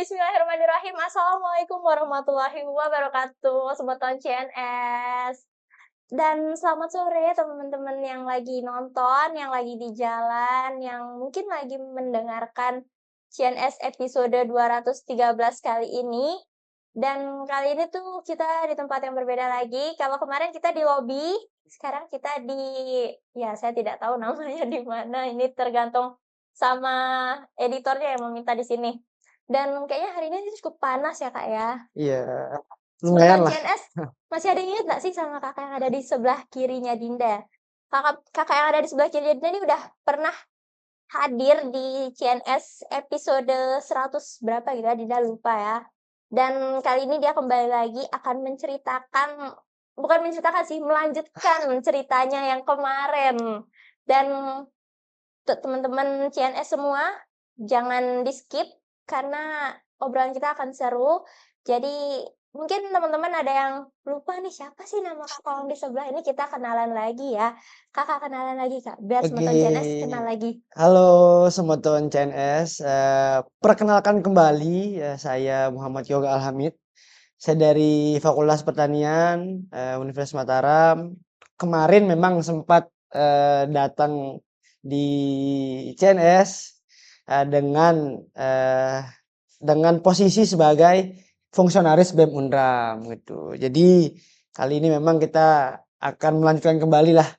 Bismillahirrahmanirrahim. Assalamualaikum warahmatullahi wabarakatuh, Sobat Tahun CNS. Dan selamat sore teman-teman yang lagi nonton, yang lagi di jalan, yang mungkin lagi mendengarkan CNS episode 213 kali ini. Dan kali ini tuh kita di tempat yang berbeda lagi. Kalau kemarin kita di lobi, sekarang kita ya saya tidak tahu namanya di mana. Ini tergantung sama editornya yang meminta di sini. Dan kayaknya hari ini cukup panas ya, Kak, ya. Iya, Sobat lumayan lah. CNS, masih ada yang ingat nggak sih sama Kakak yang ada di sebelah kirinya Dinda? Kakak yang ada di sebelah kirinya Dinda ini udah pernah hadir di CNS episode 100 berapa gitu ya, Dinda lupa ya. Dan kali ini dia kembali lagi akan bukan menceritakan sih, melanjutkan ceritanya yang kemarin. Dan untuk teman-teman CNS semua, jangan di-skip karena obrolan kita akan seru. Jadi mungkin teman-teman ada yang lupa nih siapa sih nama kakak yang di sebelah ini, kita kenalan lagi ya. Kakak kenalan lagi Kak, biar Oke, teman-teman CNS kenal lagi. halo Semeton CNS. Perkenalkan kembali, saya Muhammad Yoga Alhamid. Saya dari Fakultas Pertanian Universitas Mataram. Kemarin memang sempat datang di CNS dengan posisi sebagai fungsionaris BEM Unram gitu. Jadi kali ini memang kita akan melanjutkan kembali lah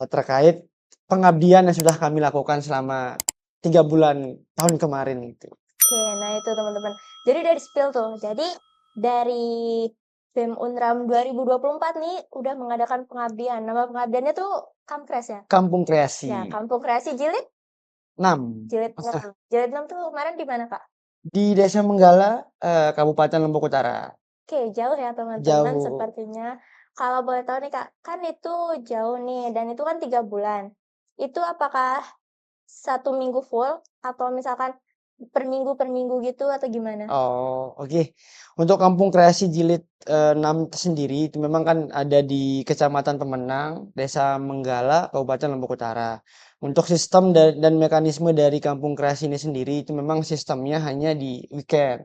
terkait pengabdian yang sudah kami lakukan selama 3 bulan tahun kemarin gitu. Oke, nah itu teman-teman. Jadi dari spill tuh. Jadi dari BEM Unram 2024 nih udah mengadakan pengabdian. Nama pengabdiannya tuh Kamkres ya? Kampung Ya, Kreasi Kampung Kreasi Jilid 6 Jilid 6. Jilid 6 tuh kemarin di mana, Kak? di Desa Menggala, Kabupaten Lombok Utara. Oke, jauh ya teman-teman Jauh. sepertinya. Kalau boleh tahu nih Kak, kan itu jauh nih dan itu kan 3 bulan. Itu apakah 1 minggu full atau misalkan per minggu gitu atau gimana? Oh, oke. Untuk Kampung Kreasi Jilid 6 sendiri itu memang kan ada di Kecamatan Pemenang, Desa Menggala, Kabupaten Lombok Utara. Untuk sistem dan mekanisme dari Kampung Kreasi ini sendiri itu memang sistemnya hanya di weekend.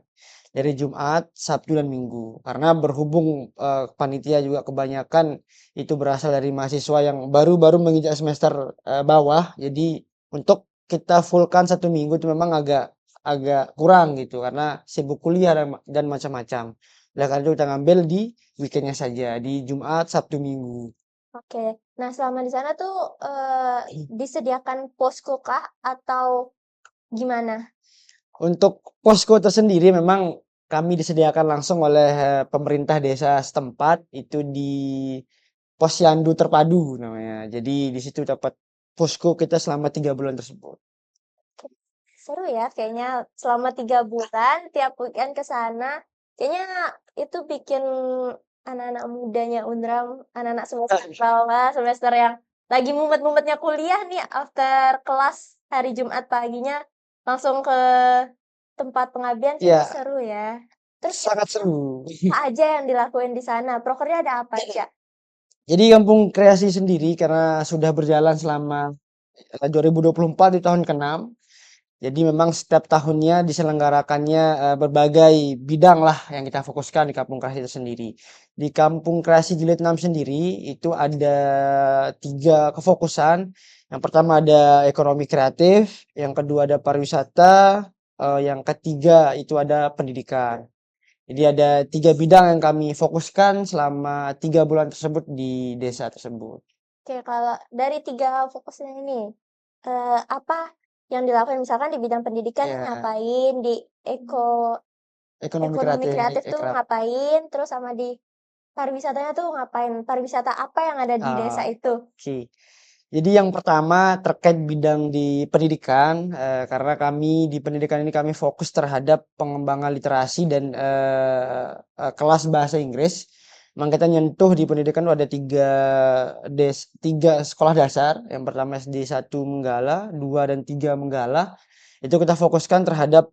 Dari Jumat, Sabtu, dan Minggu. Karena berhubung panitia juga kebanyakan itu berasal dari mahasiswa yang baru-baru menginjak semester bawah. Jadi untuk kita fullkan 1 minggu itu memang agak agak kurang gitu karena sibuk kuliah dan macam-macam. Oleh karena itu kita ngambil di weekendnya saja di Jumat, Sabtu, Minggu. Oke. Nah, selama di sana tuh disediakan posko kah atau gimana? Untuk posko tersendiri memang kami disediakan langsung oleh pemerintah desa setempat itu di Posyandu Terpadu namanya. Jadi di situ dapat posko kita selama 3 bulan tersebut. Seru ya kayaknya selama 3 bulan tiap weekend ke sana. Kayaknya itu bikin anak-anak mudanya Unram, anak-anak semester bawah, semester yang lagi mumet-mumetnya kuliah nih after kelas hari Jumat paginya langsung ke tempat pengabdian kayaknya Ya, seru ya. Terus sangat seru. apa aja yang dilakuin di sana? Prokernya ada apa aja? Jadi Kampung Kreasi sendiri karena sudah berjalan selama 2024 di tahun ke-6. Jadi memang setiap tahunnya diselenggarakannya berbagai bidang lah yang kita fokuskan di Kampung Kreasi itu sendiri. Di Kampung Kreasi Jilid 6 sendiri itu ada 3 kefokusan. Yang pertama ada ekonomi kreatif, yang kedua ada pariwisata, yang ketiga itu ada pendidikan. Jadi ada 3 bidang yang kami fokuskan selama 3 bulan tersebut di desa tersebut. Oke, kalau dari 3 fokusnya ini, apa yang dilakukan? Misalkan di bidang pendidikan Ya, ngapain, di ekonomi ekonomi kreatif, kreatif tuh ngapain, terus sama di pariwisatanya tuh ngapain? Pariwisata apa yang ada di desa itu? oke. Jadi yang pertama terkait bidang di pendidikan, karena kami di pendidikan ini kami fokus terhadap pengembangan literasi dan kelas bahasa Inggris. Memang kita nyentuh di pendidikan itu ada 3 sekolah dasar. Yang pertama SD 1 Menggala, 2 dan 3 Menggala. Itu kita fokuskan terhadap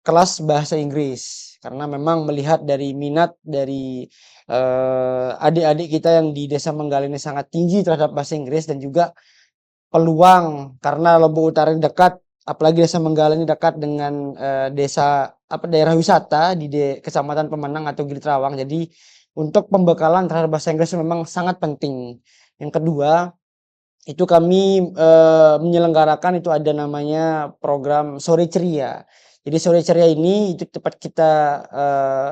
kelas bahasa Inggris. Karena memang melihat dari minat dari adik-adik kita yang di Desa Menggala ini sangat tinggi terhadap bahasa Inggris dan juga peluang karena Lombok Utara ini dekat apalagi Desa Menggala ini dekat dengan daerah wisata di Kecamatan Pemenang atau Gili Trawang. Jadi untuk pembekalan terhadap bahasa Inggris memang sangat penting. Yang kedua, itu kami menyelenggarakan itu ada namanya program Sore Ceria. Jadi Sore Ceria ini itu tepat kita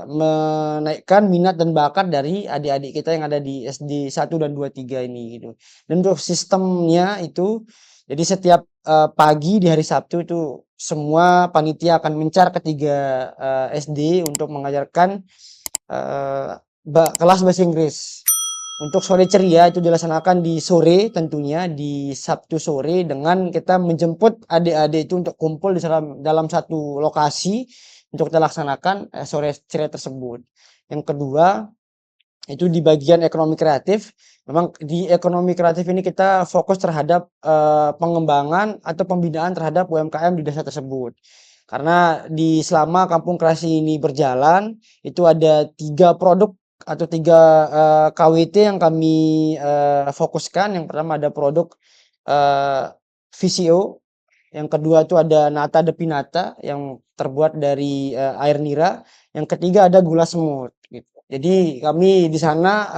menaikkan minat dan bakat dari adik-adik kita yang ada di SD 1 dan 2 3 ini gitu. Dan untuk sistemnya itu jadi setiap pagi di hari Sabtu itu semua panitia akan mencar ke 3 SD untuk mengajarkan kelas bahasa Inggris. Untuk Sore Ceria itu dilaksanakan di sore tentunya di Sabtu sore dengan kita menjemput adik-adik itu untuk kumpul di dalam satu lokasi untuk kita laksanakan Sore Ceria tersebut. Yang kedua, itu di bagian ekonomi kreatif. Memang di ekonomi kreatif ini kita fokus terhadap pengembangan atau pembinaan terhadap UMKM di desa tersebut. Karena selama Kampung Kreasi ini berjalan, itu ada 3 produk atau 3 KWT yang kami fokuskan. Yang pertama ada produk VCO, yang kedua itu ada Nata de Pinata yang terbuat dari air nira, yang ketiga ada gula semut gitu. Jadi kami di sana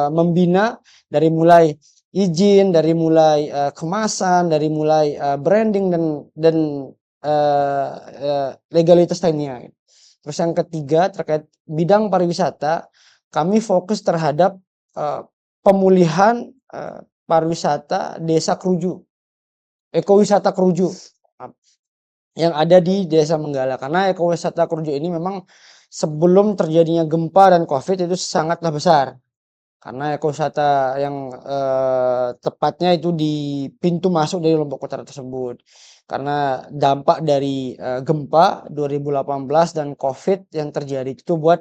membina dari mulai izin, dari mulai kemasan, dari mulai branding dan legalitas lainnya. Terus yang ketiga terkait bidang pariwisata, kami fokus terhadap pemulihan pariwisata Desa Kruju, ekowisata Kruju yang ada di Desa Menggala. Karena ekowisata Kruju ini memang sebelum terjadinya gempa dan Covid itu sangatlah besar. Karena ekowisata yang tepatnya itu di pintu masuk dari Lombok Utara tersebut. Karena dampak dari gempa 2018 dan Covid yang terjadi itu buat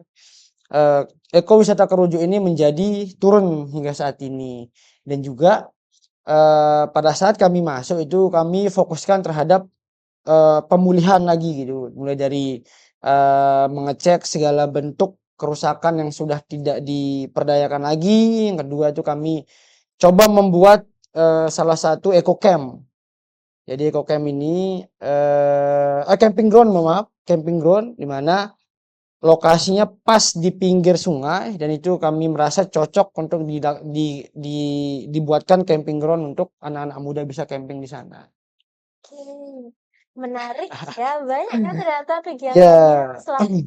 ekowisata Kruju ini menjadi turun hingga saat ini. Dan juga pada saat kami masuk itu kami fokuskan terhadap pemulihan lagi gitu, mulai dari mengecek segala bentuk kerusakan yang sudah tidak diperdayakan lagi. Yang kedua itu kami coba membuat salah satu eco camp. Jadi eco camp ini camping ground, maaf, camping ground di mana lokasinya pas di pinggir sungai dan itu kami merasa cocok untuk dibuatkan camping ground untuk anak-anak muda bisa camping di sana. Oke, menarik ya, banyak ya ternyata kegiatannya Ya, selama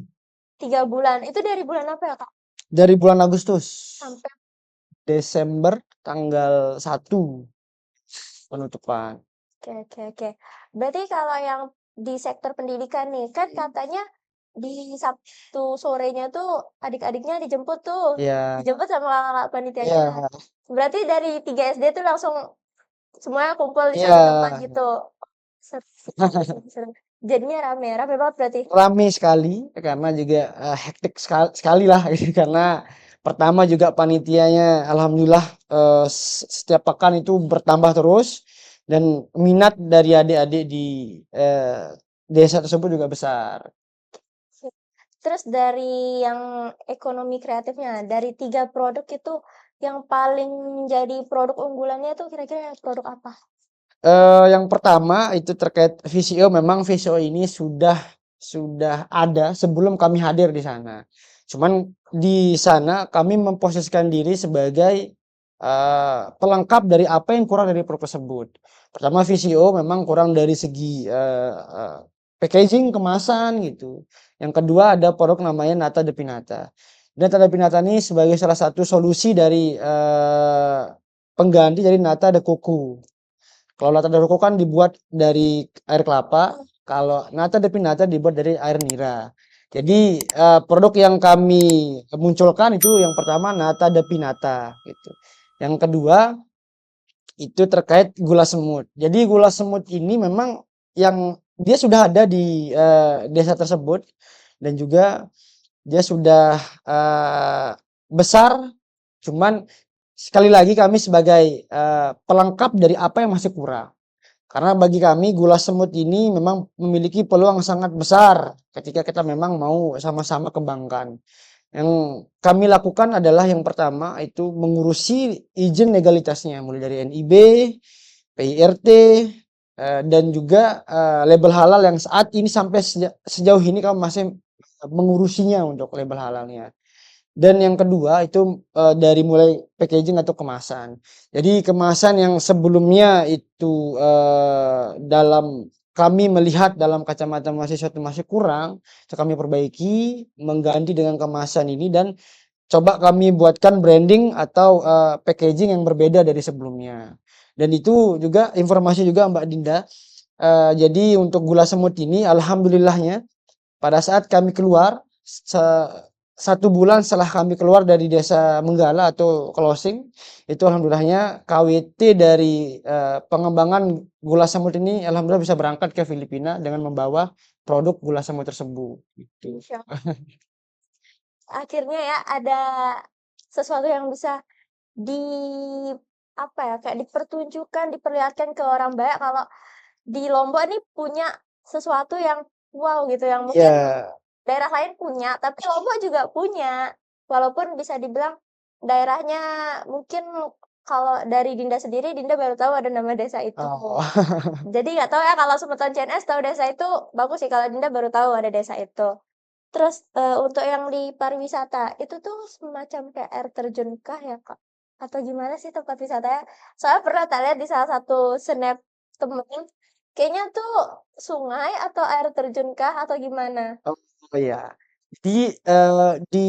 3 bulan. Itu dari bulan apa ya, Kak? dari bulan Agustus. Sampai Desember tanggal 1 penutupan. oke. Berarti kalau yang di sektor pendidikan nih, kan katanya di Sabtu sorenya tuh adik-adiknya dijemput tuh, Ya, dijemput sama kakak panitianya. ya, Berarti dari 3 SD tuh langsung semuanya kumpul di satu tempat ya. gitu. Seru. Jadinya rame banget berarti. Rame sekali karena juga hektik sekali lah gitu. Karena pertama juga panitianya alhamdulillah setiap pekan itu bertambah terus dan minat dari adik-adik di desa tersebut juga besar. Terus dari yang ekonomi kreatifnya, dari 3 produk itu yang paling jadi produk unggulannya tuh kira-kira produk apa? Yang pertama itu terkait VCO, memang VCO ini sudah ada sebelum kami hadir di sana. Cuman di sana kami memposisikan diri sebagai pelengkap dari apa yang kurang dari produk tersebut. Pertama VCO memang kurang dari segi packaging, kemasan gitu. Yang kedua ada produk namanya Nata de Pinata. Nata de Pinata ini sebagai salah satu solusi dari pengganti dari Nata de Coco. Kalau nata de coco kan dibuat dari air kelapa, kalau nata de pinata dibuat dari air nira. Jadi produk yang kami munculkan itu yang pertama nata de pinata gitu. Yang kedua itu terkait gula semut. Jadi gula semut ini memang yang dia sudah ada di desa tersebut dan juga dia sudah besar, cuman sekali lagi kami sebagai pelengkap dari apa yang masih kurang. Karena bagi kami gula semut ini memang memiliki peluang sangat besar ketika kita memang mau sama-sama kembangkan. Yang kami lakukan adalah yang pertama itu mengurusi izin legalitasnya mulai dari NIB, PIRT, dan juga, label halal yang saat ini sampai sejauh ini kami masih mengurusinya untuk label halalnya. Dan yang kedua itu, dari mulai packaging atau kemasan. Jadi kemasan yang sebelumnya itu, dalam kami melihat dalam kacamata mahasiswa itu masih kurang, itu kami perbaiki, mengganti dengan kemasan ini dan coba kami buatkan branding atau, packaging yang berbeda dari sebelumnya. Dan itu juga informasi juga Mbak Dinda, jadi untuk gula semut ini alhamdulillahnya pada saat kami keluar, 1 bulan setelah kami keluar dari desa Menggala atau closing, itu alhamdulillahnya KWT dari, pengembangan gula semut ini alhamdulillah bisa berangkat ke Filipina dengan membawa produk gula semut tersebut, gitu. Masya akhirnya ya ada sesuatu yang bisa di apa ya, kayak dipertunjukkan, diperlihatkan ke orang banyak kalau di Lombok nih punya sesuatu yang wow gitu, yang mungkin Iya, daerah lain punya, tapi Lombok juga punya. Walaupun bisa dibilang daerahnya mungkin kalau dari Dinda sendiri, Dinda baru tahu ada nama desa itu. oh, Jadi nggak tahu ya kalau Semeton CNS tahu desa itu, bagus sih kalau Dinda baru tahu ada desa itu. Terus, untuk yang di pariwisata, itu tuh semacam kayak air terjun kah ya, Kak? Atau gimana sih tempat wisatanya? Soalnya pernah tak lihat di salah satu snap temen, kayaknya tuh sungai atau air terjun kah atau gimana? oh, iya. Jadi, di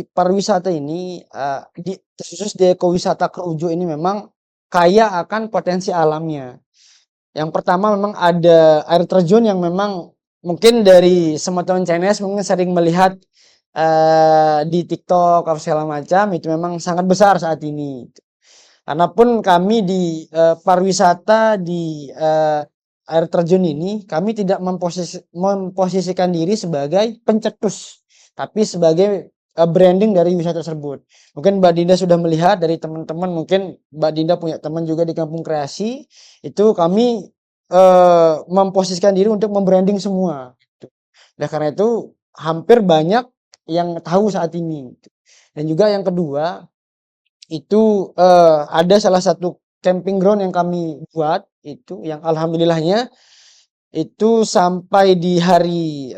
pariwisata ini, di khusus di ekowisata Krujo ini memang kaya akan potensi alamnya. Yang pertama memang ada air terjun yang memang mungkin dari teman-teman CNS mungkin sering melihat, di TikTok atau segala macam, itu memang sangat besar saat ini. Karena pun kami di, pariwisata di, air terjun ini, kami tidak memposisikan diri sebagai pencetus, tapi sebagai, branding dari wisata tersebut. Mungkin Mbak Dinda sudah melihat dari teman-teman, mungkin Mbak Dinda punya teman juga di Kampung Kreasi, itu kami, memposisikan diri untuk membranding semua, gitu. Nah, karena itu hampir banyak yang tahu saat ini, gitu. Dan juga yang kedua itu, ada salah satu camping ground yang kami buat, itu yang alhamdulillahnya itu sampai di hari,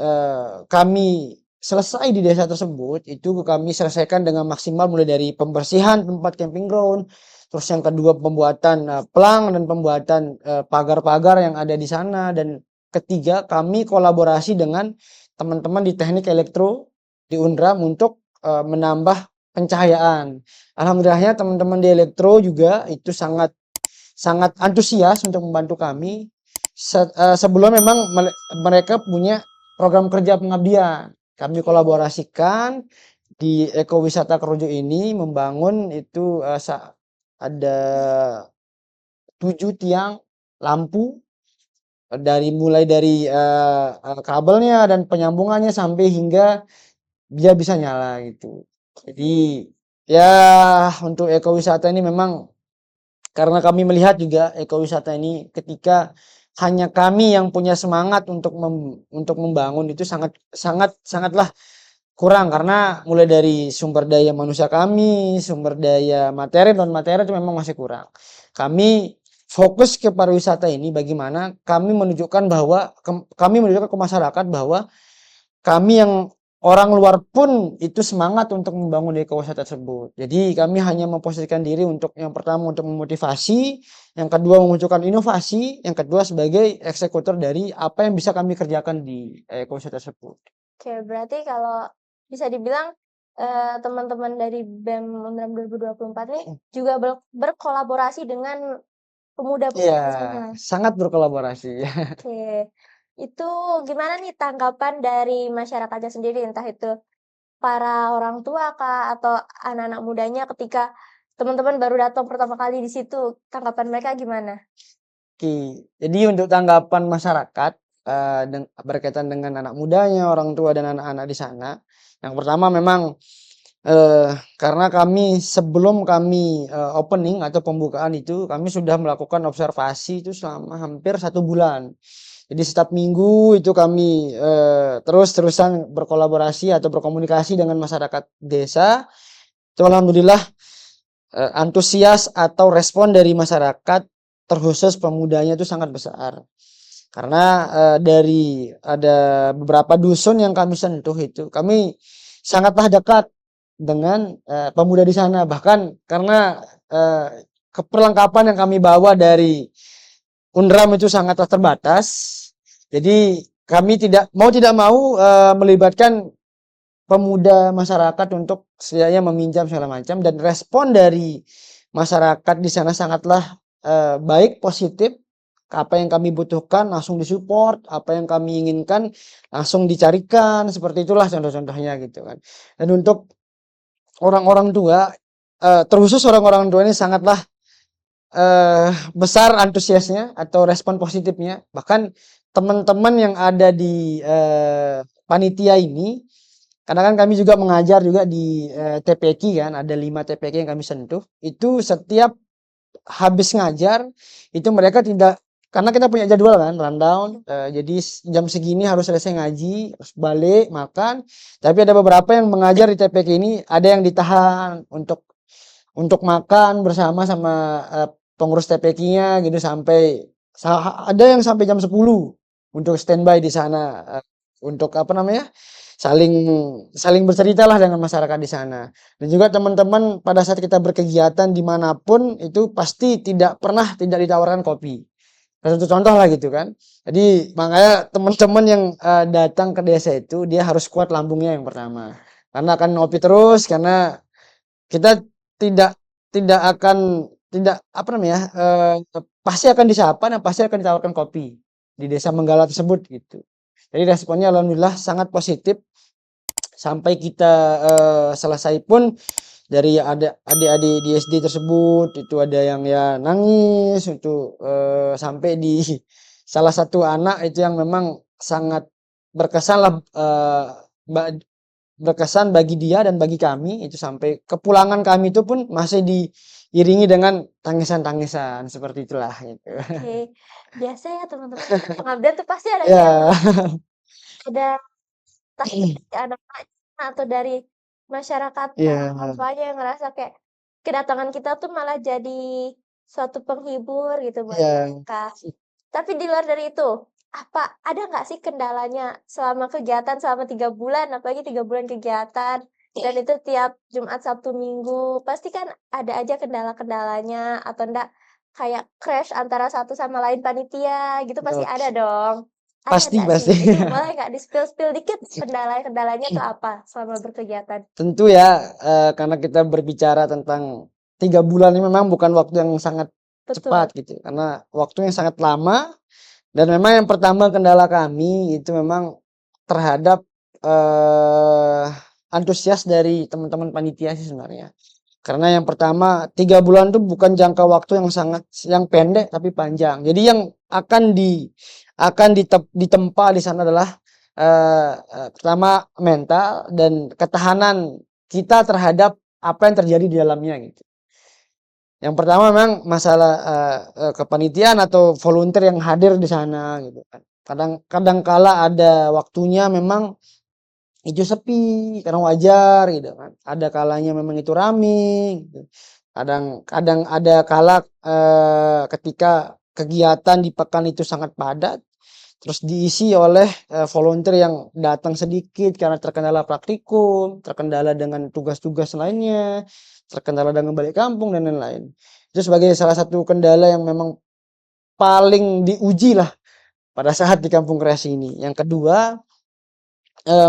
kami selesai di desa tersebut, itu kami selesaikan dengan maksimal mulai dari pembersihan tempat camping ground, terus yang kedua pembuatan, plang dan pembuatan, pagar-pagar yang ada di sana, dan ketiga kami kolaborasi dengan teman-teman di teknik elektro di Unram untuk, menambah pencahayaan. Alhamdulillahnya teman-teman di elektro juga itu sangat sangat antusias untuk membantu kami. Sebelum memang mereka punya program kerja pengabdian. Kami Oke. kolaborasikan di ekowisata Kerojo ini membangun itu, ada 7 tiang lampu, mulai dari, kabelnya dan penyambungannya sampai hingga dia bisa nyala gitu. Jadi, ya untuk ekowisata ini memang karena kami melihat juga ekowisata ini ketika hanya kami yang punya semangat untuk membangun itu sangatlah kurang karena mulai dari sumber daya manusia kami, sumber daya materi dan materi itu memang masih kurang. Kami fokus ke pariwisata ini bagaimana kami menunjukkan ke masyarakat bahwa kami yang orang luar pun itu semangat untuk membangun ekowisata tersebut. Jadi kami hanya memposisikan diri untuk yang pertama untuk memotivasi, yang kedua memunculkan inovasi, yang kedua sebagai eksekutor dari apa yang bisa kami kerjakan di ekowisata tersebut. Oke, berarti kalau bisa dibilang, teman-teman dari BEM UNRAM 2024 nih juga berkolaborasi dengan pemuda-pemuda Iya, di sana? sangat berkolaborasi. Oke. Itu gimana nih tanggapan dari masyarakatnya sendiri, entah itu para orang tua kah, atau anak-anak mudanya ketika teman-teman baru datang pertama kali di situ, tanggapan mereka gimana? Oke, jadi untuk tanggapan masyarakat, berkaitan dengan anak mudanya, orang tua dan anak-anak di sana, yang pertama memang, karena kami sebelum kami, opening atau pembukaan itu, kami sudah melakukan observasi itu selama hampir 1 bulan. Jadi setiap minggu itu kami, terus-terusan berkolaborasi atau berkomunikasi dengan masyarakat desa, itu alhamdulillah, antusias atau respon dari masyarakat terkhusus pemudanya itu sangat besar. Karena dari ada beberapa dusun yang kami sentuh itu, kami sangatlah dekat dengan pemuda di sana. Bahkan karena keperlengkapan yang kami bawa dari UNRAM itu sangatlah terbatas. Jadi kami tidak mau melibatkan pemuda masyarakat untuk setidaknya meminjam segala macam, dan respon dari masyarakat di sana sangatlah baik, positif. Apa yang kami butuhkan langsung disupport, apa yang kami inginkan langsung dicarikan, seperti itulah contoh-contohnya gitu kan. Dan untuk orang-orang tua, terkhusus orang-orang tua ini sangatlah besar antusiasnya atau respon positifnya. Bahkan teman-teman yang ada di panitia ini, karena kan kami juga mengajar juga di TPQ kan, ada 5 TPQ yang kami sentuh. Itu setiap habis ngajar itu mereka tidak, karena kita punya jadwal kan rundown, jadi jam segini harus selesai ngaji, harus balik makan. Tapi ada beberapa yang mengajar di TPQ ini ada yang ditahan untuk makan bersama sama pengurus TPQ-nya gitu, sampai ada yang sampai jam 10 untuk standby di sana, untuk apa namanya, saling saling berceritalah dengan masyarakat di sana. Dan juga teman-teman pada saat kita berkegiatan dimanapun itu pasti tidak pernah tidak ditawarkan kopi. Salah satu contoh lah gitu kan. Jadi makanya teman-teman yang datang ke desa itu dia harus kuat lambungnya yang pertama. Karena akan ngopi terus, karena kita tidak tidak akan tidak apa namanya, pasti akan disapa dan pasti akan ditawarkan kopi di desa Menggala tersebut gitu. Jadi responnya alhamdulillah sangat positif, sampai kita selesai pun dari ada adik-adik di SD tersebut itu ada yang ya nangis itu, sampai di salah satu anak itu yang memang sangat berkesan lah, berkesan bagi dia dan bagi kami, itu sampai kepulangan kami itu pun masih diiringi dengan tangisan-tangisan, seperti itulah gitu. Oke, biasa ya teman-teman pengabdian tuh pasti ada yang Ya, ada entah dari anak-anaknya atau dari masyarakat orang iya, tuanya yang ngerasa kayak kedatangan kita tuh malah jadi suatu penghibur gitu buat iya, mereka. Tapi di luar dari itu, ada nggak sih kendalanya selama kegiatan selama 3 bulan, apalagi 3 bulan kegiatan, dan itu tiap Jumat, Sabtu, Minggu, pasti kan ada aja kendala-kendalanya atau enggak kayak crash antara satu sama lain panitia gitu pasti betul. ada dong. Ada Pasti nggak sih? pasti. Itu boleh nggak di-spill-spill dikit kendala-kendalanya tuh apa selama berkegiatan? Tentu ya, karena kita berbicara tentang 3 bulan ini memang bukan waktu yang sangat Betul. cepat gitu, karena waktu yang sangat lama. Dan memang yang pertama kendala kami itu memang terhadap antusias dari teman-teman panitia sih sebenarnya. Karena yang pertama 3 bulan itu bukan jangka waktu yang pendek tapi panjang. Jadi yang akan ditempa di sana adalah pertama mental dan ketahanan kita terhadap apa yang terjadi di dalamnya gitu. Yang pertama memang masalah kepanitiaan atau volunteer yang hadir di sana gitu kan. Kadang kala ada waktunya memang itu sepi, karena wajar gitu kan. Ada kalanya memang itu rame gitu. Kadang kadang ada kala ketika kegiatan di pekan itu sangat padat, terus diisi oleh volunteer yang datang sedikit karena terkendala praktikum, terkendala dengan tugas-tugas lainnya, terkendala dengan balik kampung dan lain-lain. Itu sebagai salah satu kendala yang memang paling diuji lah pada saat di kampung kreasi ini. Yang kedua,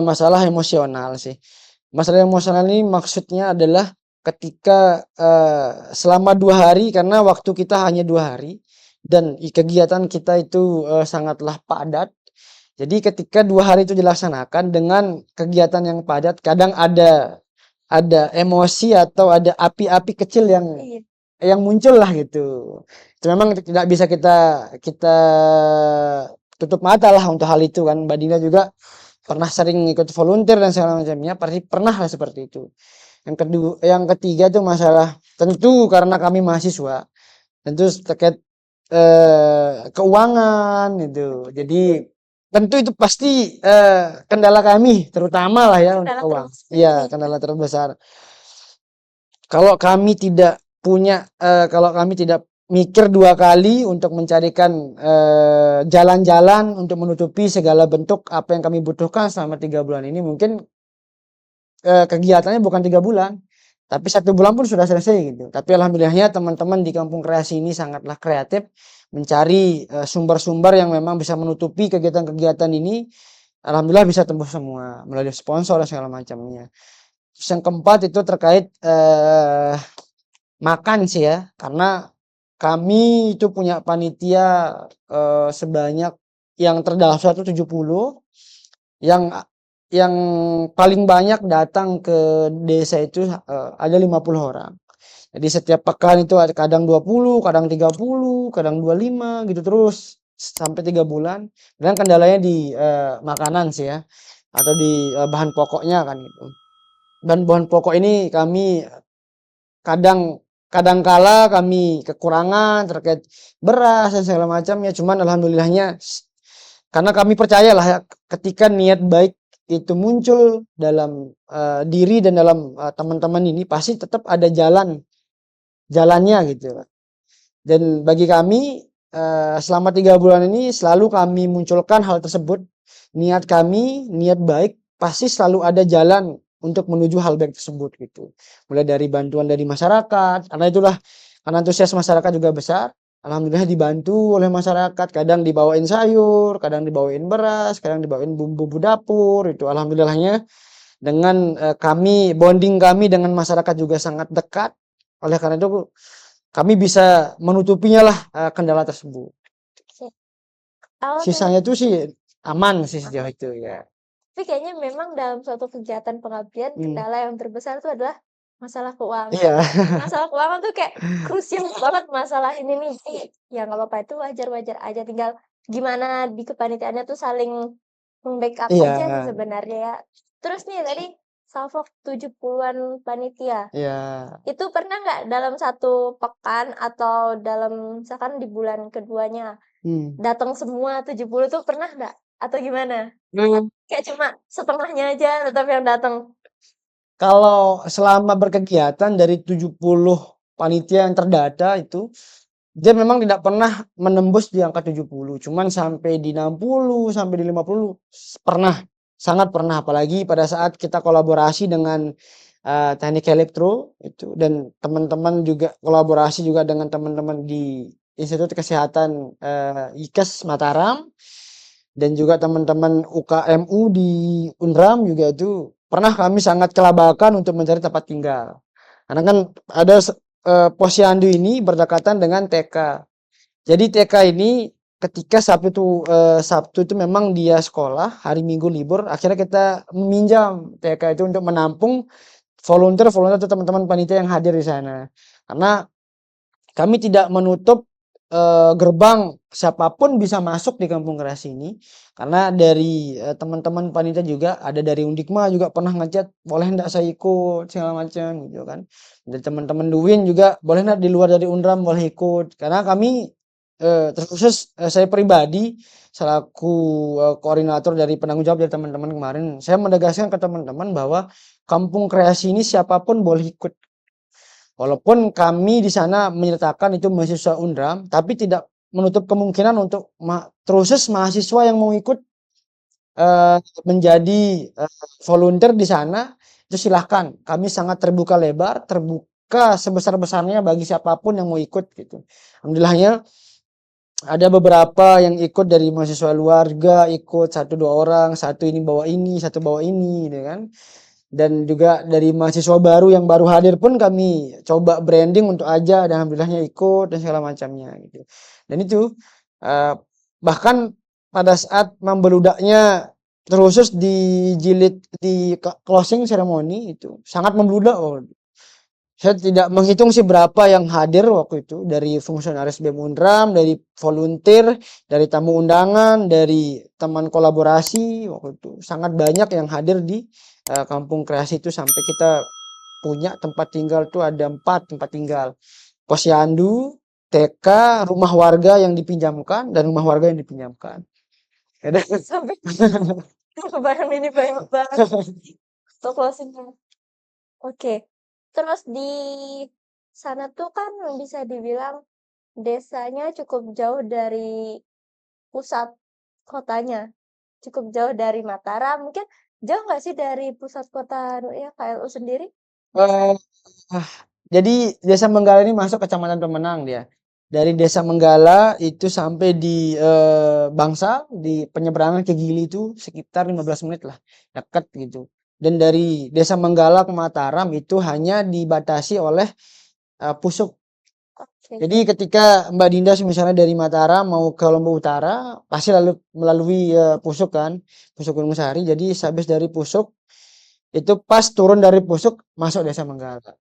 masalah emosional sih. Masalah emosional ini maksudnya adalah ketika selama 2 hari, karena waktu kita hanya 2 hari dan kegiatan kita itu sangatlah padat. Jadi ketika 2 hari itu dilaksanakan dengan kegiatan yang padat, kadang ada emosi atau ada api-api kecil Iya, yang muncul lah gitu. Itu memang tidak bisa kita kita tutup mata lah untuk hal itu kan. Mbak Dina juga pernah sering ikut volunteer dan segala macamnya, pasti pernah lah seperti itu. Yang ketiga itu masalah tentu karena kami mahasiswa, tentu terkait keuangan itu. Jadi tentu itu pasti kendala kami terutama lah ya untuk kendala keuangan. terbesar. Iya, kendala terbesar. Kalau kami tidak punya kalau kami tidak mikir 2 kali untuk mencarikan, jalan-jalan untuk menutupi segala bentuk apa yang kami butuhkan selama 3 bulan ini. Mungkin, kegiatannya bukan 3 bulan, tapi 1 bulan pun sudah selesai gitu. Tapi alhamdulillahnya teman-teman di Kampung Kreasi ini sangatlah kreatif mencari, sumber-sumber yang memang bisa menutupi kegiatan-kegiatan ini. Alhamdulillah bisa tembus semua melalui sponsor dan segala macamnya. Terus yang keempat itu terkait, makan sih ya, karena kami itu punya panitia, sebanyak yang terdaftar itu 70, yang yang paling banyak datang ke desa itu, ada 50 orang. Jadi setiap pekan itu ada kadang 20, kadang 30, kadang 25 gitu terus sampai 3 bulan. Dan kendalanya di, makanan sih ya, atau di, bahan pokoknya kan gitu. Dan bahan pokok ini kami kadang kadang kala kami kekurangan terkait beras dan segala macamnya, cuman alhamdulillahnya karena kami percayalah ya, ketika niat baik itu muncul dalam, diri dan dalam, teman-teman ini pasti tetap ada jalannya gitu. Dan bagi kami, selama 3 bulan ini selalu kami munculkan hal tersebut. Niat kami, niat baik, pasti selalu ada jalan untuk menuju hal baik tersebut gitu. Mulai dari bantuan dari masyarakat, karena antusias masyarakat juga besar. Alhamdulillah dibantu oleh masyarakat, kadang dibawain sayur, kadang dibawain beras, kadang dibawain bumbu-bumbu dapur, itu alhamdulillahnya dengan, bonding kami dengan masyarakat juga sangat dekat. Oleh karena itu kami bisa menutupinya lah, kendala tersebut. Sip. Kalau Sisanya tuh sih aman sih sejauh itu ya. tapi kayaknya memang dalam suatu kegiatan pengabdian Mmm, kendala yang terbesar itu adalah masalah keuangan. iya. Masalah keuangan tuh kayak krusial banget masalah ini nih. Ya nggak apa-apa itu wajar-wajar aja tinggal gimana di kepanitiaannya tuh saling membackup aja sih Iya, sebenarnya ya. Terus nih tadi salvo 70-an panitia. iya. Itu pernah nggak dalam satu pekan atau dalam misalkan di bulan keduanya Mmm. datang semua 70 tuh pernah nggak? Atau gimana? Mmm, Kayak cuma setengahnya aja tetap yang datang? kalau selama berkegiatan dari 70 panitia yang terdata itu, dia memang tidak pernah menembus di angka 70, cuman sampai di 60, sampai di 50 pernah, sangat pernah. Apalagi pada saat kita kolaborasi dengan, teknik elektro itu dan teman-teman juga kolaborasi juga dengan teman-teman di Institut Kesehatan, IKES Mataram dan juga teman-teman UKMU di Unram juga itu pernah kami sangat kelabakan untuk mencari tempat tinggal. Karena kan ada Posyandu ini berdekatan dengan TK. Jadi TK ini ketika Sabtu itu memang dia sekolah, hari Minggu libur, akhirnya kita meminjam TK itu untuk menampung volunteer-volunteer atau teman-teman panitia yang hadir di sana. Karena kami tidak menutup, gerbang siapapun bisa masuk di Kampung Kreasi ini, karena dari, teman-teman panitia juga ada dari Undikma juga pernah nge-chat, "Boleh ndak saya ikut?" Segala macam gitu kan. Dari teman-teman Duin juga, "Boleh ndak di luar dari Unram boleh ikut?" Karena kami, terkhusus, saya pribadi selaku, koordinator dari penanggung jawab dari teman-teman kemarin, saya menegaskan ke teman-teman bahwa Kampung Kreasi ini siapapun boleh ikut. Walaupun kami di sana menyertakan itu mahasiswa Unram, tapi tidak menutup kemungkinan untuk terkhusus mahasiswa yang mau ikut, eee, menjadi, volunteer di sana, itu silahkan. Kami sangat terbuka lebar, terbuka sebesar-besarnya bagi siapapun yang mau ikut gitu. Alhamdulillahnya ada beberapa yang ikut dari mahasiswa luar juga ikut 1, 2 orang, satu ini bawa ini, satu bawa ini gitu kan. Dan juga dari mahasiswa baru yang baru hadir pun kami coba branding untuk aja dan alhamdulillahnya ikut dan segala macamnya gitu. Dan itu, eee, bahkan pada saat membeludaknya terkhusus di jilid di closing ceremony itu sangat membludak oh. Saya tidak menghitung sih berapa yang hadir waktu itu dari fungsionaris BEM Unram, dari volunteer, dari tamu undangan, dari teman kolaborasi waktu itu. Sangat banyak yang hadir di, Kampung Kreasi itu sampai kita punya tempat tinggal tuh ada 4 tempat tinggal. Posyandu, TK, rumah warga yang dipinjamkan, dan rumah warga yang dipinjamkan. Ada Sampai barang ini banyak banget untuk closing-nya. Oke. Terus di sana tuh kan bisa dibilang desanya cukup jauh dari pusat kotanya, cukup jauh dari Mataram, mungkin jauh nggak sih dari pusat kota ya KLU sendiri? Eee, ah, jadi Desa Menggala ini masuk Kecamatan Pemenang dia. Dari Desa Menggala itu sampai di, Bangsal, di penyeberangan ke Gili itu sekitar 15 menit lah, dekat gitu. Dan dari Desa Menggala ke Mataram itu hanya dibatasi oleh, Pusuk. Oke, Jadi ketika Mbak Dinda misalnya dari Mataram mau ke Lombok Utara, pasti lalu melalui, Pusuk kan, Pusuk Gunung Sahari. Jadi sehabis dari Pusuk, itu pas turun dari Pusuk masuk Desa Menggala. itu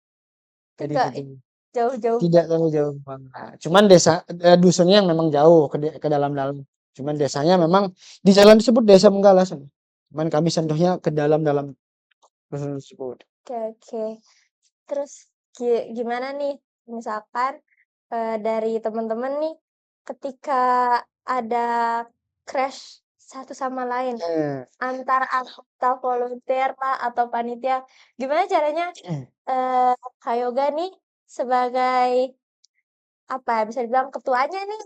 Jadi nggak gitu. jauh-jauh Tidak terlalu jauh banget. Cuman desa, dusunnya yang memang jauh ke dalam-dalam. Cuman desanya memang di jalan tersebut Desa Menggala sana. Cuman kami sentuhnya ke dalam-dalam dusun tersebut. oke oke. Terus gimana nih misalkan, dari teman-teman nih ketika ada crash satu sama lain Eh, antar anggota volunteer lah atau panitia, gimana caranya, eee, Kak Yoga nih sebagai apa ya, bisa dibilang ketuanya nih,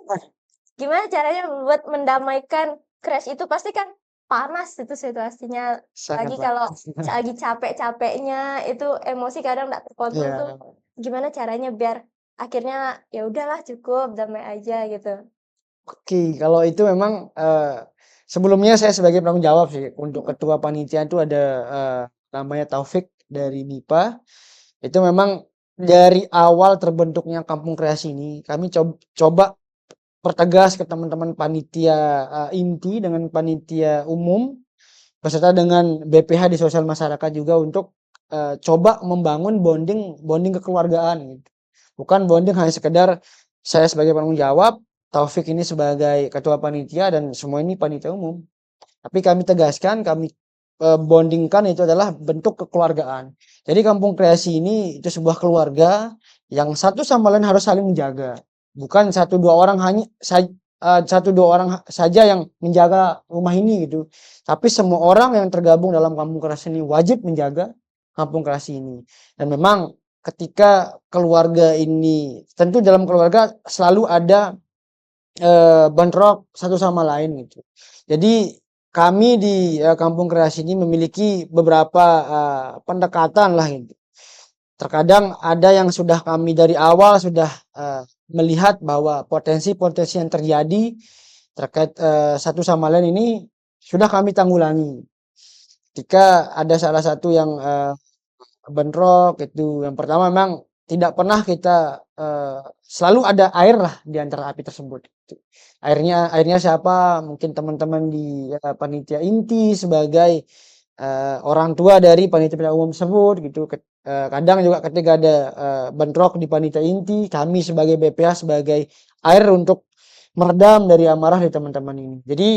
gimana caranya buat mendamaikan crash itu? Pasti kan panas itu situasinya, sangat lagi Pak. kalau lagi capek-capeknya itu emosi kadang nggak terkontrol tuh, Ya, gimana caranya biar akhirnya ya udahlah cukup, damai aja gitu? oke. Kalau itu memang sebelumnya saya sebagai penanggung jawab sih untuk Mhm, ketua panitia itu ada namanya Taufik dari MIPA. Itu memang dari awal terbentuknya Kampung Kreasi ini kami coba pertegas ke teman-teman panitia inti dengan panitia umum beserta dengan BPH di sosial masyarakat juga untuk coba membangun bonding bonding kekeluargaan gitu. Bukan bonding hanya sekedar saya sebagai penanggung jawab, Taufik ini sebagai ketua panitia dan semua ini panitia umum. Tapi kami tegaskan, kami bondingkan itu adalah bentuk kekeluargaan. Jadi Kampung Kreasi ini itu sebuah keluarga yang satu sama lain harus saling menjaga. Bukan satu dua orang hanya satu dua orang saja yang menjaga rumah ini gitu. Tapi semua orang yang tergabung dalam Kampung Kreasi ini wajib menjaga Kampung Kreasi ini. Dan memang ketika keluarga ini tentu dalam keluarga selalu ada bentrok satu sama lain gitu. Jadi kami di Kampung Kreasi ini memiliki beberapa pendekatan lah gitu. Terkadang ada yang sudah kami dari awal sudah melihat bahwa potensi-potensi yang terjadi terkait satu sama lain ini sudah kami tanggulangi. Ketika ada salah satu yang bentrok itu yang pertama memang tidak pernah kita selalu ada air lah di antara api tersebut gitu. Airnya siapa? Mungkin teman-teman di panitia inti sebagai orang tua dari panitia umum tersebut gitu. Kadang juga ketika ada bentrok di panitia inti, kami sebagai BPH sebagai air untuk meredam dari amarah di teman-teman ini. Jadi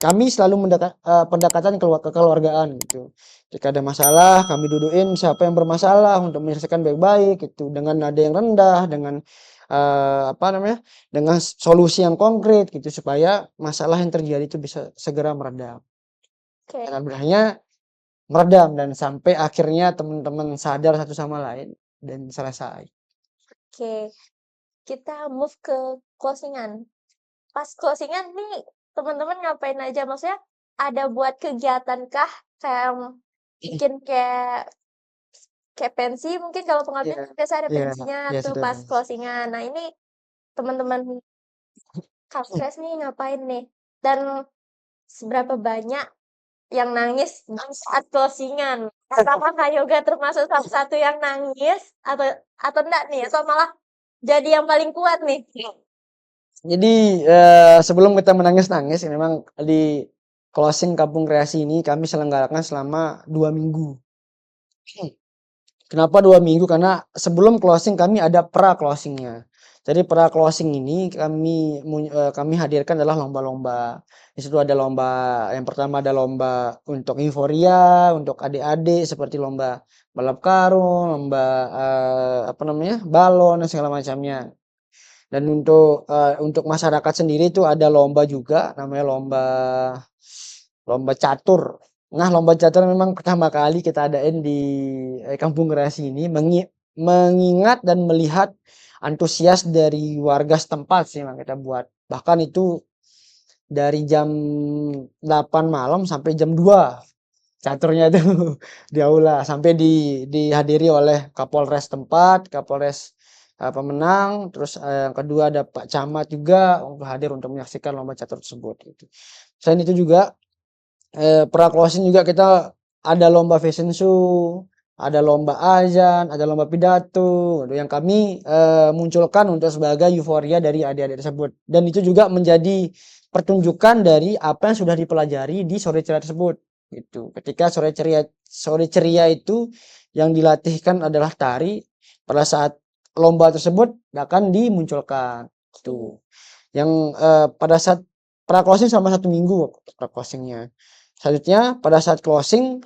kami selalu pendekatan kekeluargaan gitu. Jika ada masalah, kami dudukin siapa yang bermasalah untuk menyelesaikan baik-baik itu dengan nada yang rendah, dengan apa namanya, dengan solusi yang konkret gitu supaya masalah yang terjadi itu bisa segera meredam. oke Dan alhamdulillahnya meredam dan sampai akhirnya teman-teman sadar satu sama lain dan selesai. oke, kita move ke closing-an. Pas closing-an nih teman-teman ngapain aja? Maksudnya ada buat kegiatan kah? Kayak bikin kayak pensi mungkin kalau Iya, pengabdian kan biasa ada iya, pensinya iya tuh sudah pas Mas. closing-an. Nah ini teman-teman Kapolres nih ngapain nih? Dan seberapa banyak yang nangis di saat closing-an? Apakah Kak Yoga termasuk salah satu yang nangis atau enggak nih? Atau malah jadi yang paling kuat nih? Jadi sebelum kita menangis-nangis memang di closing Kampung Kreasi ini kami selenggarakan selama 2 minggu. Kenapa 2 minggu? Karena sebelum closing kami ada pra closingnya. Jadi pra closing ini kami hadirkan adalah lomba-lomba. Di situ ada lomba yang pertama ada lomba untuk euforia, untuk adik-adik seperti lomba balap karung, lomba apa namanya balon dan segala macamnya. Dan untuk masyarakat sendiri itu ada lomba juga namanya lomba lomba catur. Nah, lomba catur memang pertama kali kita adain di Kampung Kreasi ini mengingat dan melihat antusias dari warga setempat sih yang kita buat. Bahkan itu dari jam 8 malam sampai jam 2 caturnya tuh di aula sampai dihadiri oleh Kapolres tempat, Kapolres pemenang, terus yang kedua ada Pak Camat juga untuk hadir untuk menyaksikan lomba catur tersebut gitu. Selain itu juga pra closing juga kita ada lomba fashion show, ada lomba azan, ada lomba pidato yang kami munculkan untuk sebagai euforia dari adik-adik tersebut. Dan itu juga menjadi pertunjukan dari apa yang sudah dipelajari di sore ceria tersebut gitu. Ketika sore ceria itu yang dilatihkan adalah tari, pada saat lomba tersebut akan dimunculkan gitu. Yang pada saat pra closing selama 1 minggu pra closingnya. Selanjutnya pada saat closing,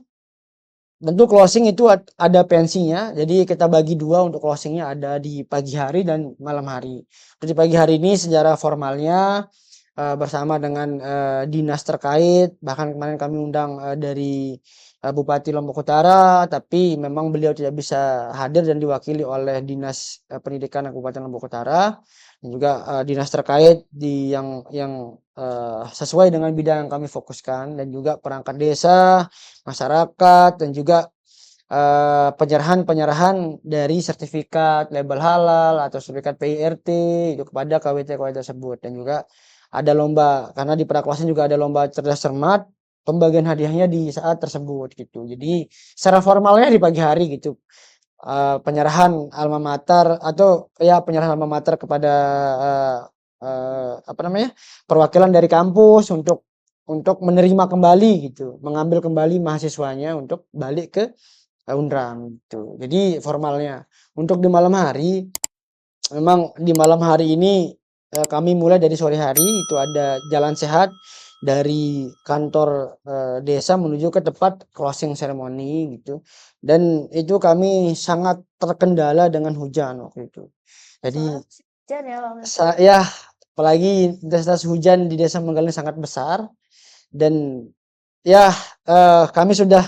tentu closing itu ada pensinya, jadi kita bagi 2 untuk closingnya, ada di pagi hari dan malam hari. Di pagi hari ini secara formalnya bersama dengan dinas terkait, bahkan kemarin kami undang dari Bupati Lombok Utara, tapi memang beliau tidak bisa hadir dan diwakili oleh Dinas Pendidikan Kabupaten Lombok Utara dan juga dinas terkait yang sesuai dengan bidang yang kami fokuskan, dan juga perangkat desa, masyarakat, dan juga penyerahan dari sertifikat label halal atau sertifikat PIRT itu kepada KWT-KWT tersebut. Dan juga ada lomba, karena di praklasan juga ada lomba cerdas cermat, pembagian hadiahnya di saat tersebut gitu. Jadi secara formalnya di pagi hari gitu. Penyerahan alma mater atau ya penyerahan alma mater kepada apa namanya, perwakilan dari kampus untuk menerima kembali gitu, mengambil kembali mahasiswanya untuk balik ke Unram gitu. Jadi formalnya. Untuk di malam hari, memang di malam hari ini kami mulai dari sore hari itu ada jalan sehat dari kantor desa menuju ke tempat closing ceremony gitu. Dan itu kami sangat terkendala dengan hujan waktu itu. Jadi Soalnya musim hujan ya Bang. ya apalagi intensitas hujan di Desa Menggaling sangat besar, dan ya kami sudah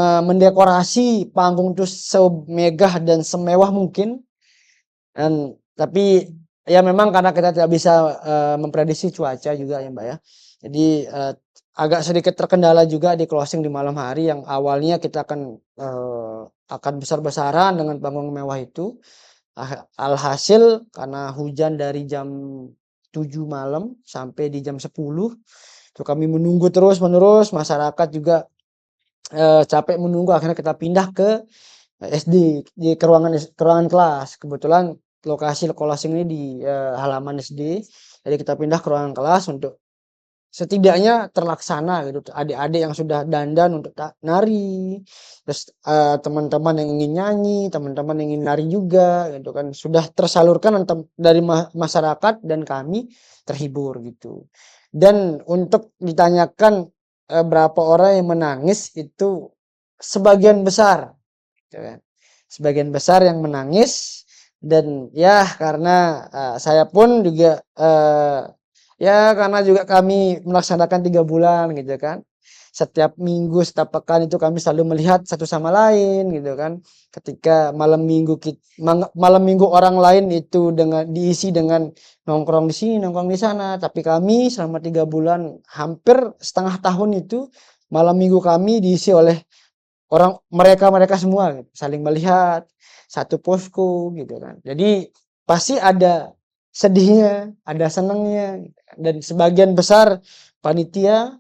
mendekorasi panggung itu semegah dan semewah mungkin, dan tapi ya memang karena kita tidak bisa memprediksi cuaca juga ya Mbak ya. Jadi agak sedikit terkendala juga di closing di malam hari, yang awalnya kita akan besar-besaran dengan panggung mewah itu. Alhasil karena hujan dari jam 7 malam sampai di jam 10 itu kami menunggu terus-menerus, masyarakat juga capek menunggu, akhirnya kita pindah ke SD, ke ruangan kelas. Kebetulan lokasi closing ini di halaman SD, jadi kita pindah ke ruangan kelas untuk setidaknya terlaksana gitu. Adik-adik yang sudah dandan untuk nari, terus teman-teman yang ingin nyanyi, teman-teman yang ingin nari juga gitu kan, sudah tersalurkan dari masyarakat, dan kami terhibur gitu. Dan untuk ditanyakan berapa orang yang menangis, itu sebagian besar gitu kan. Sebagian besar yang menangis, dan ya karena saya pun juga ya karena juga kami melaksanakan 3 bulan gitu kan. Setiap minggu, setiap pekan itu kami selalu melihat satu sama lain gitu kan. Ketika malam minggu orang lain itu diisi dengan nongkrong di sini, nongkrong di sana, tapi kami selama 3 bulan, hampir setengah tahun itu, malam minggu kami diisi oleh mereka semua gitu, saling melihat, satu posko gitu kan. Jadi pasti ada sedihnya, ada senangnya gitu kan. Dan sebagian besar panitia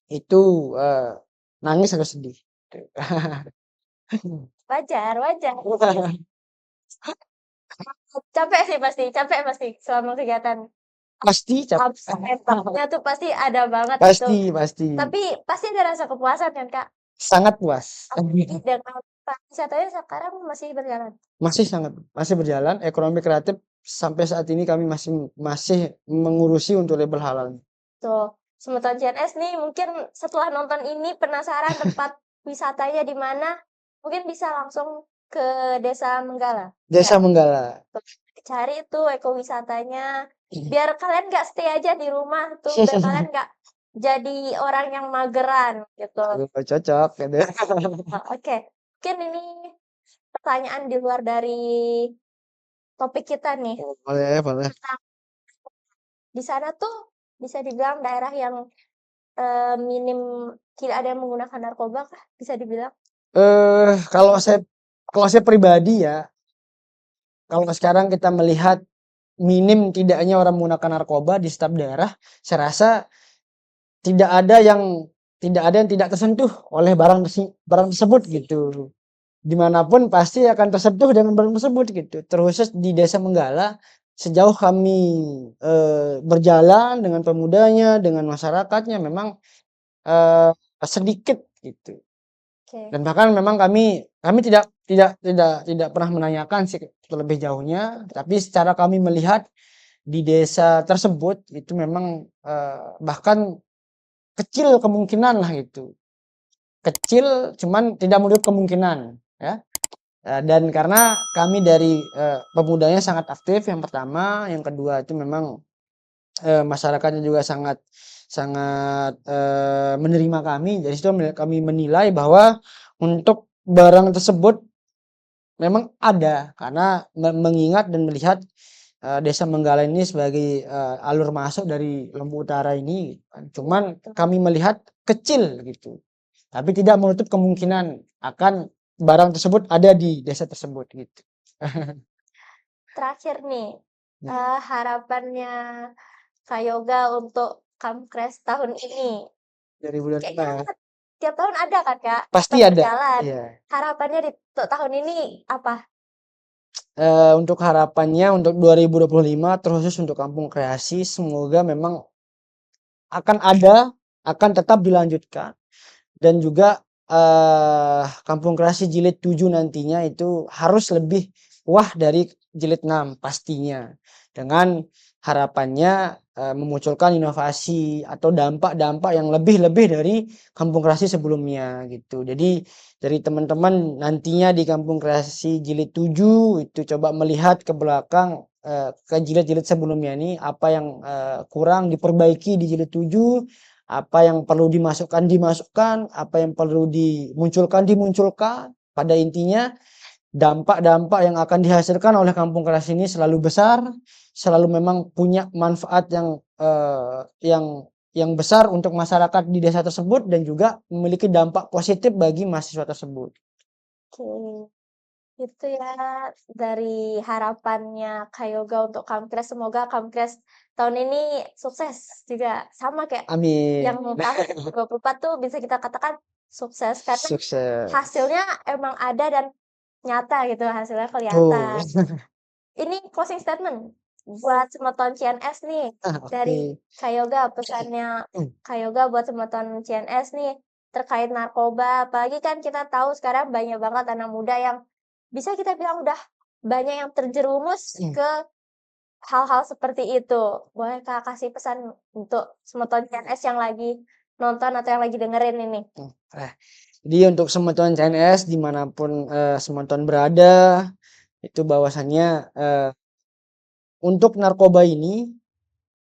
itu nangis atau sedih gitu. Wajar, wajar. Capek pasti selama kegiatan. Pasti Ups and down-nya tuh pasti ada banget gitu. pasti Tapi pasti ada rasa kepuasan kan, Kak? sangat puas. Apalagi dengan pariwisatanya sekarang masih berjalan. Masih berjalan ekonomi kreatif sampai saat ini, kami masih mengurusi untuk label halal. Tuh, Semeton CNS nih mungkin setelah nonton ini penasaran tempat wisatanya di mana, mungkin bisa langsung ke Desa Menggala. Desa Ya, Menggala. cari tuh ekowisatanya. Biar kalian nggak stay aja di rumah tuh, biar kalian nggak jadi orang yang mageran gitu. Cocok gitu. Oke, mungkin ini pertanyaan di luar dari topik kita nih. Oh, boleh, boleh. Tentang di sana tuh bisa dibilang daerah yang minim tidak ada yang menggunakan narkoba kah? Bisa dibilang? Kalau saya pribadi ya, kalau sekarang kita melihat minim tidaknya orang menggunakan narkoba di setiap daerah, saya rasa tidak ada yang tidak tersentuh oleh barang tersebut gitu. Dimanapun pasti akan tersentuh dengan barang tersebut gitu. Terkhusus di Desa Menggala, sejauh kami berjalan dengan pemudanya, dengan masyarakatnya memang sedikit gitu. Oke. Dan bahkan memang kami tidak pernah menanyakan sih terlebih jauhnya, tapi secara kami melihat di desa tersebut itu memang bahkan kecil kemungkinan lah gitu. Kecil cuman tidak menutup kemungkinan ya. Dan karena kami dari pemudanya sangat aktif yang pertama, yang kedua itu memang masyarakatnya juga sangat sangat menerima kami. Jadi situ kami menilai bahwa untuk barang tersebut memang ada karena mengingat dan melihat Desa Menggala ini sebagai alur masuk dari Lombok Utara ini, cuman kami melihat kecil gitu, tapi tidak menutup kemungkinan akan barang tersebut ada di desa tersebut gitu. Terakhir nih, Ya, harapannya Kak Yoga untuk Kamkres tahun ini. Kayaknya 2025 kan tiap tahun ada kan, Kak? pasti Tetap ada. berjalan. Iya. Harapannya untuk tahun ini apa? Untuk harapannya untuk 2025 terkhusus untuk Kampung Kreasi semoga memang akan tetap dilanjutkan. Dan juga Kampung Kreasi Jilid 7 nantinya itu harus lebih wah dari Jilid 6 pastinya. Dengan harapannya memunculkan inovasi atau dampak-dampak yang lebih-lebih dari Kampung Kreasi sebelumnya gitu. Jadi dari teman-teman nantinya di Kampung Kreasi Jilid 7 itu coba melihat ke belakang ke jilid-jilid sebelumnya ini apa yang kurang diperbaiki di jilid 7, apa yang perlu dimasukkan, apa yang perlu dimunculkan. Pada intinya dampak-dampak yang akan dihasilkan oleh Kampung Keras ini selalu besar, selalu memang punya manfaat yang besar untuk masyarakat di desa tersebut dan juga memiliki dampak positif bagi mahasiswa tersebut. Oke. Itu ya dari harapannya Kak Yoga untuk Kamkres. Semoga Kamkres tahun ini sukses juga. Sama kayak yang Amin. tahun 2024 tuh bisa kita katakan sukses karena Sukses. hasilnya emang ada dan nyata gitu, hasilnya Tuh. kelihatan. Ini closing statement buat Semeton CNS nih dari Oke. Kak Yoga, pesannya Kak Yoga buat Semeton CNS nih terkait narkoba. Apalagi kan kita tahu sekarang banyak banget anak muda yang bisa kita bilang udah banyak yang terjerumus ke hal-hal seperti itu. Boleh Kak kasih pesan untuk Semeton CNS yang lagi nonton atau yang lagi dengerin ini? Nah, jadi untuk Semeton CNS dimanapun Semeton berada itu bahwasannya untuk narkoba ini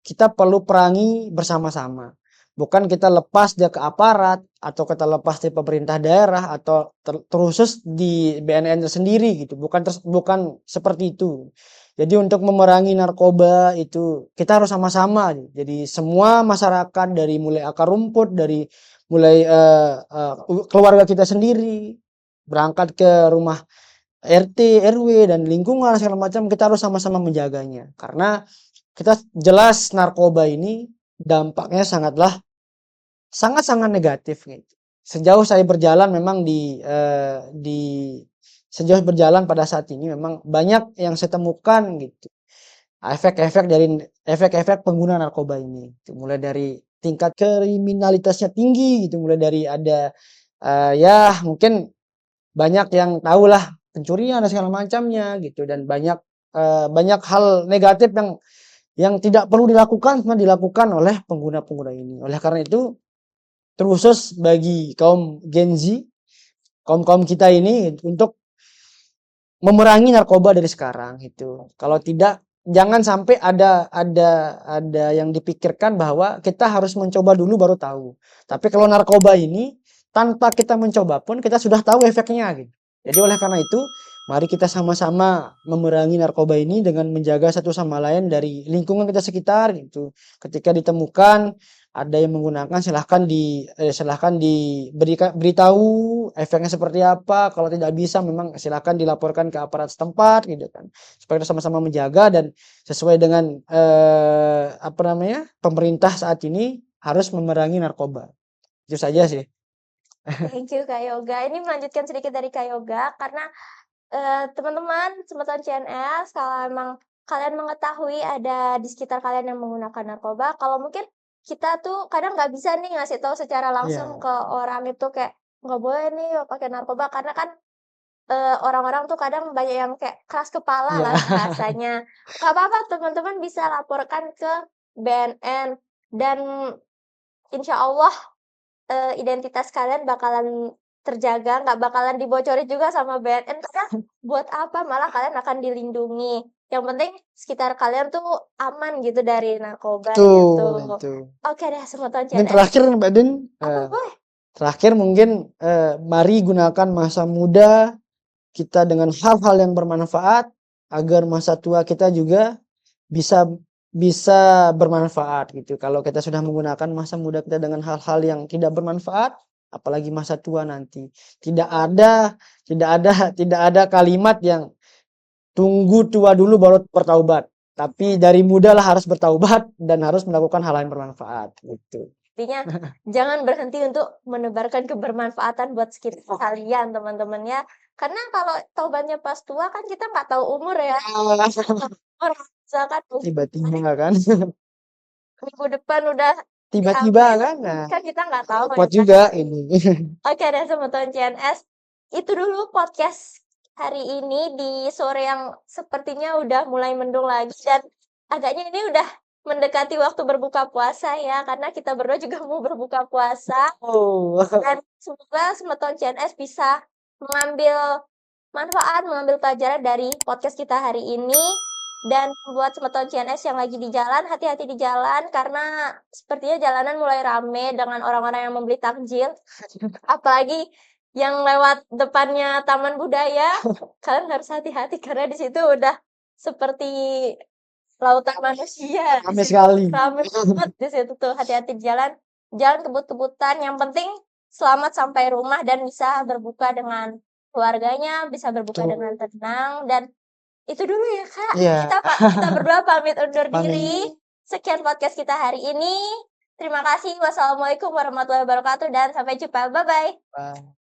kita perlu perangi bersama-sama. Bukan kita lepas dia ke aparat atau kita lepas di pemerintah daerah atau terkhusus di BNN sendiri gitu. Bukan seperti itu. Jadi untuk memerangi narkoba itu kita harus sama-sama. Jadi semua masyarakat dari mulai akar rumput, dari mulai keluarga kita sendiri berangkat ke rumah RT, RW dan lingkungan segala macam kita harus sama-sama menjaganya. Karena kita jelas narkoba ini dampaknya sangat-sangat negatif gitu. Sejauh saya berjalan memang sejauh berjalan pada saat ini memang banyak yang saya temukan gitu. Efek-efek pengguna narkoba ini. Gitu. Mulai dari tingkat kriminalitasnya tinggi gitu, mulai dari ada ya mungkin banyak yang tahulah pencurian dan segala macamnya gitu dan banyak hal negatif yang tidak perlu dilakukan cuma dilakukan oleh pengguna-pengguna ini. Oleh karena itu, terkhusus bagi kaum Gen Z, kaum-kaum kita ini untuk memerangi narkoba dari sekarang itu. Kalau tidak jangan sampai ada yang dipikirkan bahwa kita harus mencoba dulu baru tahu. Tapi kalau narkoba ini tanpa kita mencoba pun kita sudah tahu efeknya gitu. Jadi oleh karena itu Mari kita sama-sama memerangi narkoba ini dengan menjaga satu sama lain dari lingkungan kita sekitar gitu. Ketika ditemukan ada yang menggunakan silahkan beritahu efeknya seperti apa. Kalau tidak bisa memang silahkan dilaporkan ke aparat setempat gitu kan. Supaya kita sama-sama menjaga dan sesuai dengan pemerintah saat ini harus memerangi narkoba. Itu saja sih. Thank you Kak Yoga. Ini melanjutkan sedikit dari Kak Yoga karena teman-teman Semeton CNS, kalau emang kalian mengetahui ada di sekitar kalian yang menggunakan narkoba, kalau mungkin kita tuh kadang nggak bisa nih ngasih tahu secara langsung Iya, ke orang itu kayak nggak boleh nih pakai narkoba karena kan orang-orang tuh kadang banyak yang kayak keras kepala iya. lah bahasanya. Nggak apa-apa teman-teman bisa laporkan ke BNN dan insya Allah identitas kalian bakalan terjaga, nggak bakalan dibocorin juga sama BNN karena buat apa, malah kalian akan dilindungi. Yang penting sekitar kalian tuh aman gitu dari narkoba gitu. Betul, itu. Oke deh Semeton Dan CNS, terakhir Mbak Den, apa boleh? terakhir mungkin mari gunakan masa muda kita dengan hal-hal yang bermanfaat agar masa tua kita juga bisa bisa bermanfaat gitu. Kalau kita sudah menggunakan masa muda kita dengan hal-hal yang tidak bermanfaat, apalagi masa tua nanti. Tidak ada kalimat yang tunggu tua dulu baru bertaubat. Tapi dari muda lah harus bertaubat dan harus melakukan hal yang bermanfaat gitu. Intinya jangan berhenti untuk menebarkan kebermanfaatan buat sekitar kalian teman-teman ya. Karena kalau taubatnya pas tua kan kita nggak tahu umur ya. Orang misalkan Tiba-tiba kan, minggu depan udah tiba-tiba diambil, kan, nah kan kita nggak tahu repot ya kan. juga ini. Oke deh Sobat CNS, itu dulu podcast hari ini di sore yang sepertinya udah mulai mendung lagi dan agaknya ini udah mendekati waktu berbuka puasa ya, karena kita berdua juga mau berbuka puasa Oh, dan semoga Sobat CNS bisa mengambil manfaat, mengambil pelajaran dari podcast kita hari ini. Dan buat Sobat CNS yang lagi di jalan, hati-hati di jalan karena sepertinya jalanan mulai rame dengan orang-orang yang membeli takjil. Apalagi yang lewat depannya Taman Budaya, kalian harus hati-hati karena di situ udah seperti lautan manusia di rame situ. sekali. Rame banget di situ tuh, hati-hati di jalan. Jangan kebut-kebutan, yang penting selamat sampai rumah dan bisa berbuka dengan keluarganya, bisa berbuka Tuh, dengan tenang dan itu dulu ya Kak. iya, Kita berdua pamit undur diri. pamit. Sekian podcast kita hari ini. Terima kasih. Wassalamualaikum warahmatullahi wabarakatuh dan sampai jumpa. Bye-bye. Bye.